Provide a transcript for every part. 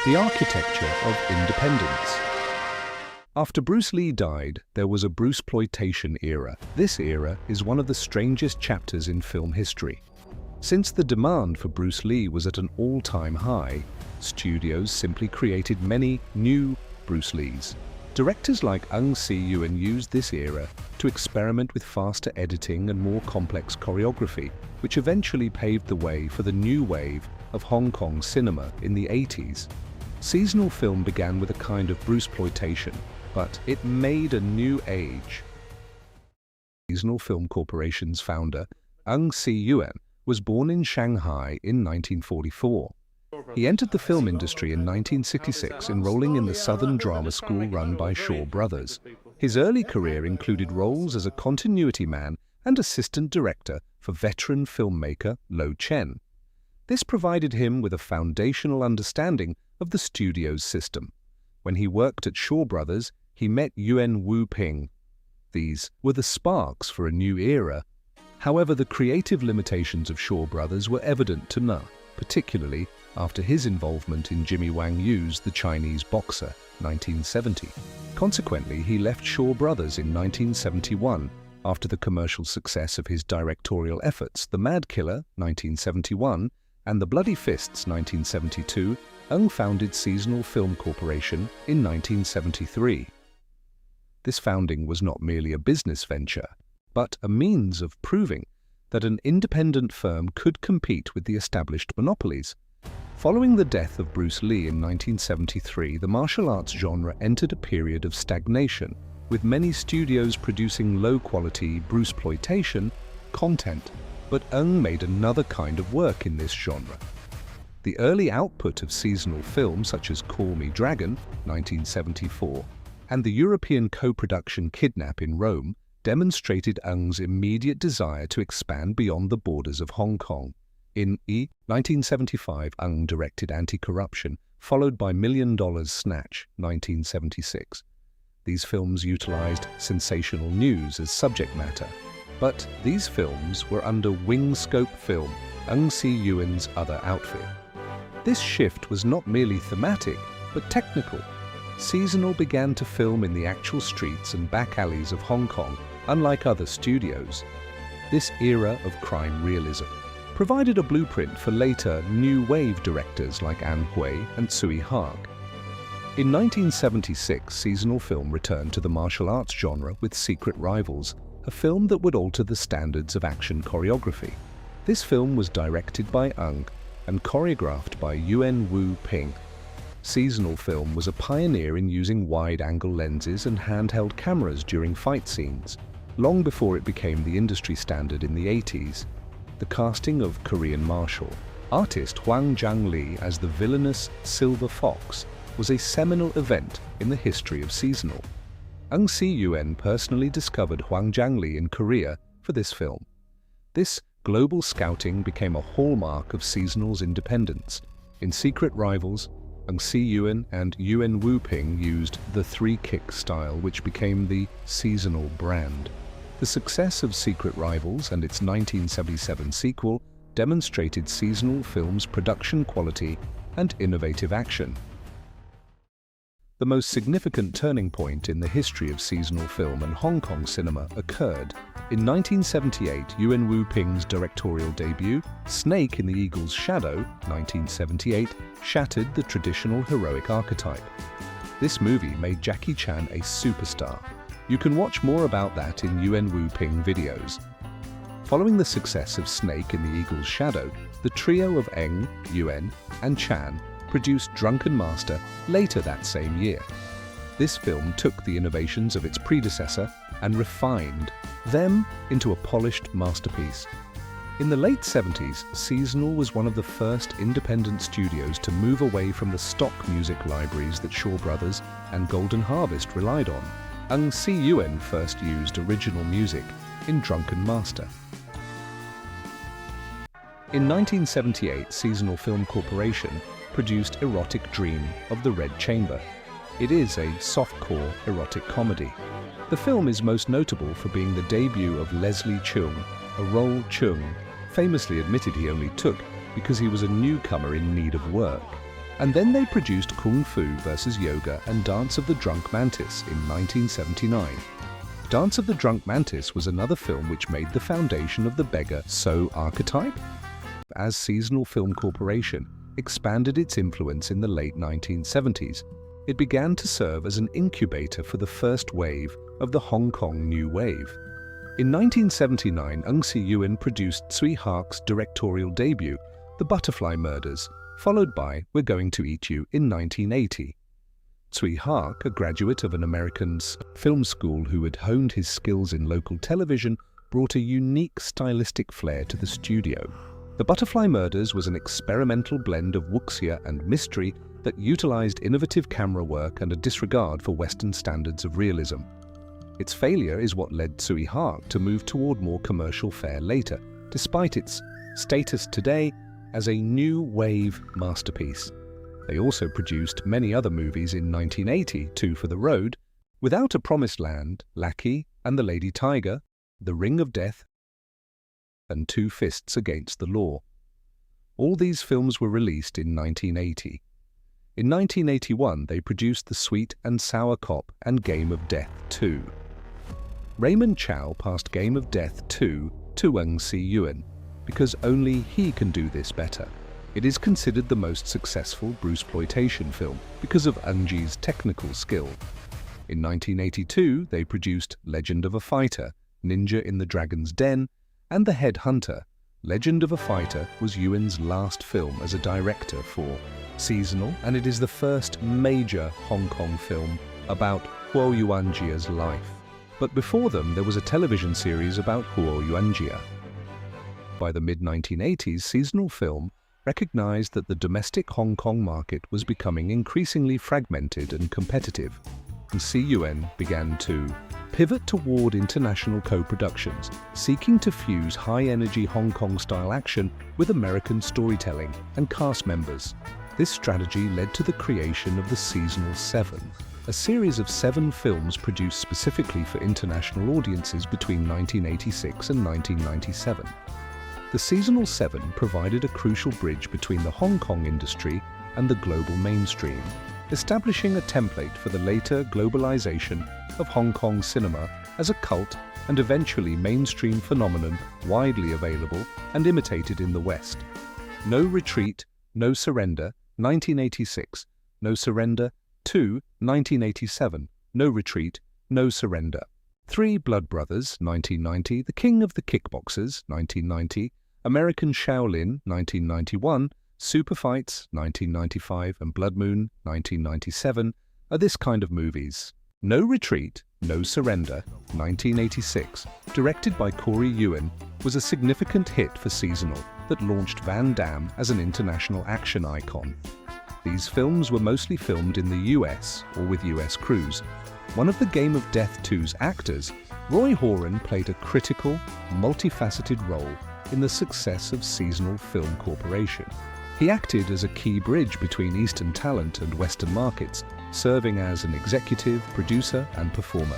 The architecture of independence. After Bruce Lee died, there was a Bruceploitation era. This era is one of the strangest chapters in film history. Since the demand for Bruce Lee was at an all-time high, studios simply created many new Bruce Lees. Directors like Aung Yuen used this era to experiment with faster editing and more complex choreography, which eventually paved the way for the new wave of Hong Kong cinema in the 80s. Seasonal film began with a kind of Bruceploitation, but it made a new age. Seasonal Film Corporation's founder, Aung Yuen, was born in Shanghai in 1944. He entered the film industry in 1966, enrolling in the Southern Drama School run by Shaw Brothers. His early career included roles as a continuity man and assistant director for veteran filmmaker Lo Chen. This provided him with a foundational understanding of the studio's system. When he worked at Shaw Brothers, he met Yuen Wu Ping. These were the sparks for a new era. However, the creative limitations of Shaw Brothers were evident to Na, particularly after his involvement in Jimmy Wang Yu's The Chinese Boxer, 1970. Consequently, he left Shaw Brothers in 1971 after the commercial success of his directorial efforts The Mad Killer, 1971, and The Bloody Fists, 1972, Aung founded Seasonal Film Corporation in 1973. This founding was not merely a business venture, but a means of proving that an independent firm could compete with the established monopolies. Following the death of Bruce Lee in 1973, the martial arts genre entered a period of stagnation, with many studios producing low-quality Bruceploitation content, but Aung made another kind of work in this genre. The early output of seasonal films such as Call Me Dragon, 1974, and the European co-production Kidnap in Rome demonstrated Aung's immediate desire to expand beyond the borders of Hong Kong. In 1975, Aung directed Anti-Corruption, followed by $1 Million Snatch, 1976. These films utilized sensational news as subject matter, but these films were under Wing Scope Film, Aung Yuen's other outfit. This shift was not merely thematic, but technical. Seasonal began to film in the actual streets and back alleys of Hong Kong, unlike other studios. This era of crime realism provided a blueprint for later new wave directors like An Hui and Tsui Hark. In 1976, seasonal film returned to the martial arts genre with Secret Rivals, a film that would alter the standards of action choreography. This film was directed by Aung and choreographed by Yuen Wu Ping. Seasonal film was a pioneer in using wide-angle lenses and handheld cameras during fight scenes, long before it became the industry standard in the 80s. The casting of Korean martial artist Hwang Jang-lee as the villainous Silver Fox was a seminal event in the history of seasonal. Aung Yuen personally discovered Hwang Jang-lee in Korea for this film. This global scouting became a hallmark of seasonal's independence. In Secret Rivals, Aung Yuen and Yuen Wu Ping used the three-kick style, which became the seasonal brand. The success of Secret Rivals and its 1977 sequel demonstrated seasonal film's production quality and innovative action. The most significant turning point in the history of seasonal film and Hong Kong cinema occurred in 1978. Yuen Wu Ping's directorial debut, Snake in the Eagle's Shadow, 1978, shattered the traditional heroic archetype. This movie made Jackie Chan a superstar. You can watch more about that in Yuen Wu Ping videos. Following the success of Snake in the Eagle's Shadow, the trio of Aung, Yuen, and Chan produced Drunken Master later that same year. This film took the innovations of its predecessor and refined them into a polished masterpiece. In the late 70s, Seasonal was one of the first independent studios to move away from the stock music libraries that Shaw Brothers and Golden Harvest relied on. Aung Yuen first used original music in Drunken Master. In 1978, Seasonal Film Corporation produced Erotic Dream of the Red Chamber. It is a softcore erotic comedy. The film is most notable for being the debut of Leslie Cheung, a role Cheung famously admitted he only took because he was a newcomer in need of work. And then they produced Kung Fu vs. Yoga and Dance of the Drunk Mantis in 1979. Dance of the Drunk Mantis was another film which made the foundation of the beggar so archetype. As Seasonal Film Corporation expanded its influence in the late 1970s, it began to serve as an incubator for the first wave of the Hong Kong New Wave. In 1979, Aung Yuen produced Tsui Hark's directorial debut, The Butterfly Murders, followed by We're Going to Eat You in 1980. Tsui Hark, a graduate of an American film school who had honed his skills in local television, brought a unique stylistic flair to the studio. The Butterfly Murders was an experimental blend of wuxia and mystery that utilized innovative camera work and a disregard for Western standards of realism. Its failure is what led Tsui Hark to move toward more commercial fare later, despite its status today as a new wave masterpiece. They also produced many other movies in 1980, Two for the Road, Without a Promised Land, Lackey and the Lady Tiger, The Ring of Death, and Two Fists Against the Law. All these films were released in 1980. In 1981, they produced The Sweet and Sour Cop and Game of Death 2. Raymond Chow passed Game of Death 2 to Aung Yuen, because only he can do this better. It is considered the most successful Bruceploitation film because of Aung's technical skill. In 1982, they produced Legend of a Fighter, Ninja in the Dragon's Den, and The Headhunter. Legend of a Fighter was Yuen's last film as a director for Seasonal, and it is the first major Hong Kong film about Huo Yuanjia's life. But before them, there was a television series about Huo Yuanjia. By the mid-1980s, Seasonal Film recognized that the domestic Hong Kong market was becoming increasingly fragmented and competitive, and Yuen began to pivot toward international co-productions, seeking to fuse high-energy Hong Kong-style action with American storytelling and cast members. This strategy led to the creation of the Seasonal 7, a series of 7 films produced specifically for international audiences between 1986 and 1997. The Seasonal 7 provided a crucial bridge between the Hong Kong industry and the global mainstream, establishing a template for the later globalization of Hong Kong cinema as a cult and eventually mainstream phenomenon widely available and imitated in the West. No Retreat, No Surrender, 1986, No Surrender, 2, 1987, No Retreat, No Surrender. 3 Blood Brothers, 1990, The King of the Kickboxers, 1990, American Shaolin, 1991, Super Fights, 1995, and Blood Moon, 1997, are this kind of movies. No Retreat, No Surrender, 1986, directed by Corey Yuen, was a significant hit for Seasonal that launched Van Damme as an international action icon. These films were mostly filmed in the US or with US crews. One of the Game of Death 2's actors, Roy Horan, played a critical, multifaceted role in the success of Seasonal Film Corporation. He acted as a key bridge between Eastern talent and Western markets, serving as an executive, producer, and performer.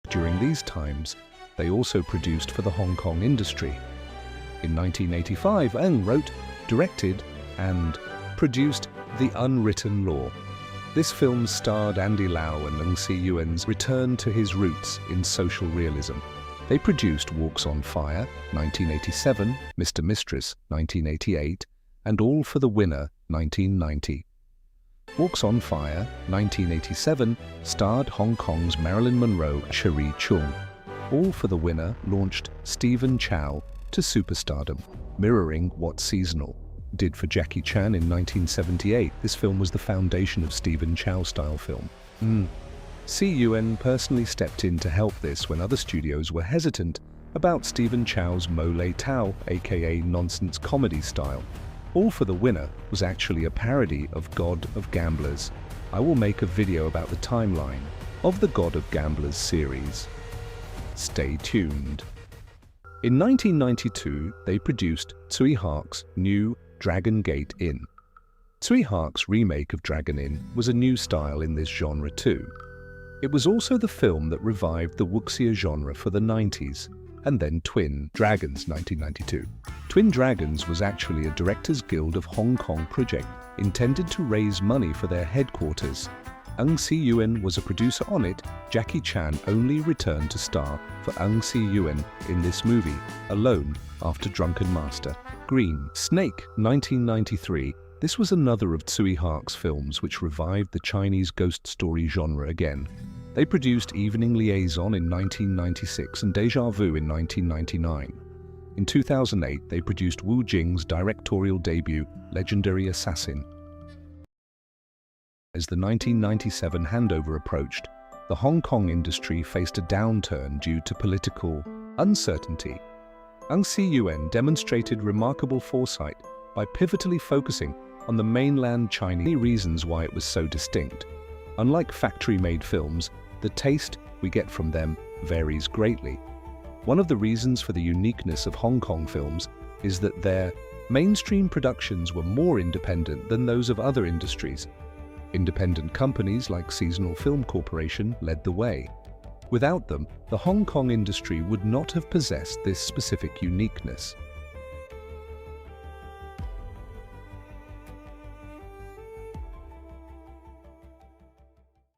During these times, they also produced for the Hong Kong industry. In 1985, Aung wrote, directed, and produced The Unwritten Law. This film starred Andy Lau and Aung Yuen's return to his roots in social realism. They produced Walks on Fire, 1987, Mr. Mistress, 1988, and All for the Winner, 1990. Walks on Fire, 1987, starred Hong Kong's Marilyn Monroe and Cherie Cheung. All for the Winner launched Stephen Chow to superstardom, mirroring what Seasonal did for Jackie Chan in 1978. This film was the foundation of Stephen Chow-style film. Yuen personally stepped in to help this when other studios were hesitant about Stephen Chow's Mo Lei Tao, aka nonsense comedy style. All for the Winner was actually a parody of God of Gamblers. I will make a video about the timeline of the God of Gamblers series. Stay tuned. In 1992, they produced Tsui Hark's new Dragon Gate Inn. Tsui Hark's remake of Dragon Inn was a new style in this genre too. It was also the film that revived the wuxia genre for the 90s. and then Twin Dragons 1992. Twin Dragons was actually a Directors Guild of Hong Kong project intended to raise money for their headquarters. Yuen was a producer on it. Jackie Chan only returned to star for Yuen in this movie alone after Drunken Master. Green Snake 1993. This was another of Tsui Hark's films which revived the Chinese ghost story genre again. They produced Evening Liaison in 1996 and Deja Vu in 1999. In 2008, they produced Wu Jing's directorial debut, Legendary Assassin. As the 1997 handover approached, the Hong Kong industry faced a downturn due to political uncertainty. Yuen demonstrated remarkable foresight by pivotally focusing on the mainland Chinese reasons why it was so distinct. Unlike factory-made films, the taste we get from them varies greatly. One of the reasons for the uniqueness of Hong Kong films is that their mainstream productions were more independent than those of other industries. Independent companies like Seasonal Film Corporation led the way. Without them, the Hong Kong industry would not have possessed this specific uniqueness.